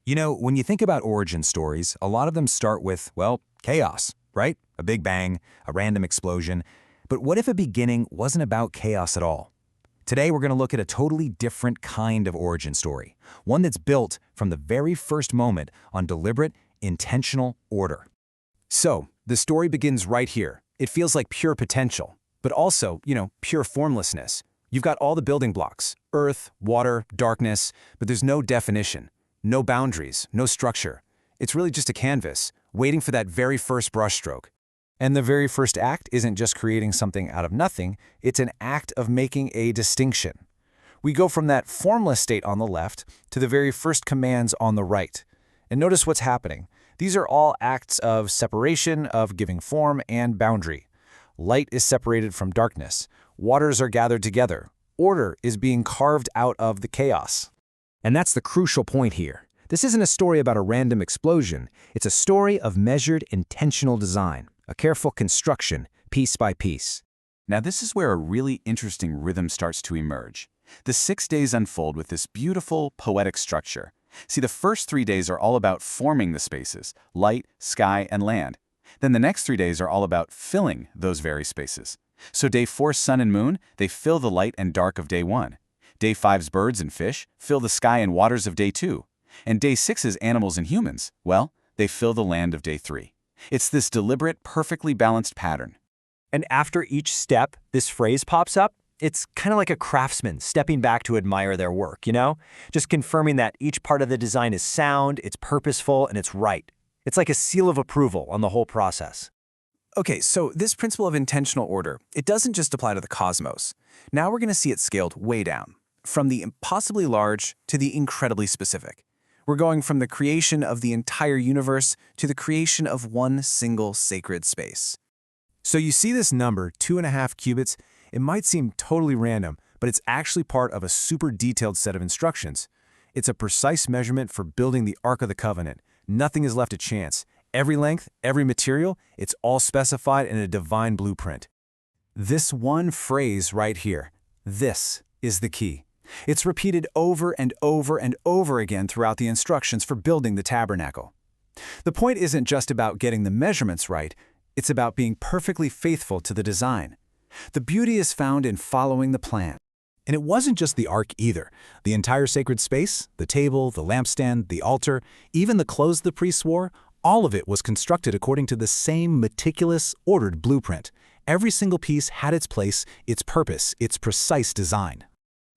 You know, when you think about origin stories, a lot of them start with, well, chaos, right? A big bang, a random explosion. But what if a beginning wasn't about chaos at all? Today, we're going to look at a totally different kind of origin story, one that's built from the very first moment on deliberate, intentional order. So, the story begins right here. It feels like pure potential, but also, pure formlessness. You've got all the building blocks, earth, water, darkness, but there's no definition, no boundaries, no structure. It's really just a canvas, waiting for that very first brushstroke. And the very first act isn't just creating something out of nothing, it's an act of making a distinction. We go from that formless state on the left to the very first commands on the right. And notice what's happening. These are all acts of separation, of giving form and boundary. Light is separated from darkness. Waters are gathered together. Order is being carved out of the chaos. And that's the crucial point here. This isn't a story about a random explosion. It's a story of measured, intentional design, a careful construction, piece by piece. Now this is where a really interesting rhythm starts to emerge. The 6 days unfold with this beautiful, poetic structure. See, the first 3 days are all about forming the spaces, light, sky, and land. Then the next 3 days are all about filling those very spaces. So day 4's sun and moon, they fill the light and dark of day 1. Day 5's birds and fish fill the sky and waters of day 2. And day 6's animals and humans, well, they fill the land of day 3. It's this deliberate, perfectly balanced pattern. And after each step, this phrase pops up. It's kind of like a craftsman stepping back to admire their work, Just confirming that each part of the design is sound, it's purposeful, and it's right. It's like a seal of approval on the whole process. Okay, so this principle of intentional order, it doesn't just apply to the cosmos. Now we're going to see it scaled way down, from the impossibly large to the incredibly specific. We're going from the creation of the entire universe to the creation of one single sacred space. So you see this number, 2.5 cubits, it might seem totally random, but it's actually part of a super detailed set of instructions. It's a precise measurement for building the Ark of the Covenant. Nothing is left to chance. Every length, every material, it's all specified in a divine blueprint. This one phrase right here, this is the key. It's repeated over and over and over again throughout the instructions for building the tabernacle. The point isn't just about getting the measurements right, it's about being perfectly faithful to the design. The beauty is found in following the plan. And it wasn't just the ark either. The entire sacred space, the table, the lampstand, the altar, even the clothes the priests wore, all of it was constructed according to the same meticulous, ordered blueprint. Every single piece had its place, its purpose, its precise design.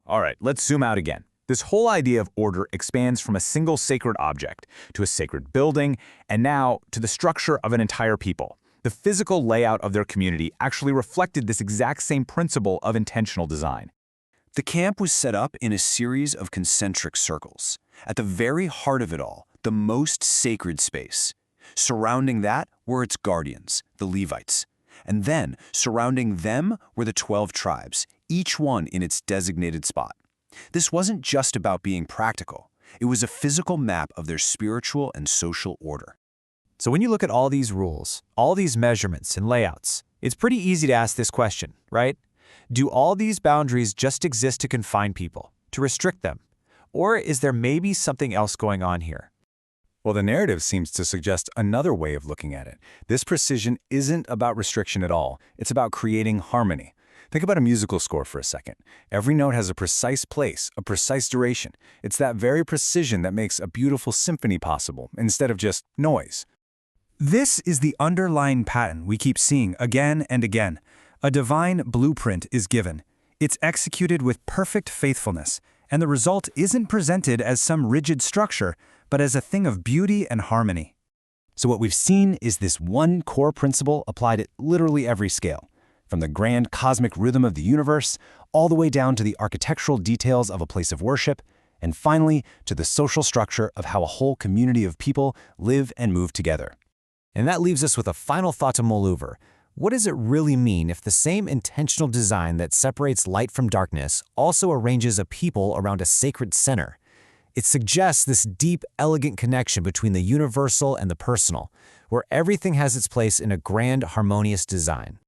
All right, let's zoom out again. This whole idea of order expands from a single sacred object to a sacred building, and now to the structure of an entire people. The physical layout of their community actually reflected this exact same principle of intentional design. The camp was set up in a series of concentric circles. At the very heart of it all, the most sacred space. Surrounding that were its guardians, the Levites. And then, surrounding them were the 12 tribes, each one in its designated spot. This wasn't just about being practical. It was a physical map of their spiritual and social order. So when you look at all these rules, all these measurements and layouts, it's pretty easy to ask this question, right? Do all these boundaries just exist to confine people, to restrict them? Or is there maybe something else going on here? Well, the narrative seems to suggest another way of looking at it. This precision isn't about restriction at all. It's about creating harmony. Think about a musical score for a second. Every note has a precise place, a precise duration. It's that very precision that makes a beautiful symphony possible, instead of just noise. This is the underlying pattern we keep seeing again and again. A divine blueprint is given. It's executed with perfect faithfulness, and the result isn't presented as some rigid structure, but as a thing of beauty and harmony. So what we've seen is this one core principle applied at literally every scale, from the grand cosmic rhythm of the universe, all the way down to the architectural details of a place of worship, and finally to the social structure of how a whole community of people live and move together. And that leaves us with a final thought to mull over. What does it really mean if the same intentional design that separates light from darkness also arranges a people around a sacred center? It suggests this deep, elegant connection between the universal and the personal, where everything has its place in a grand, harmonious design.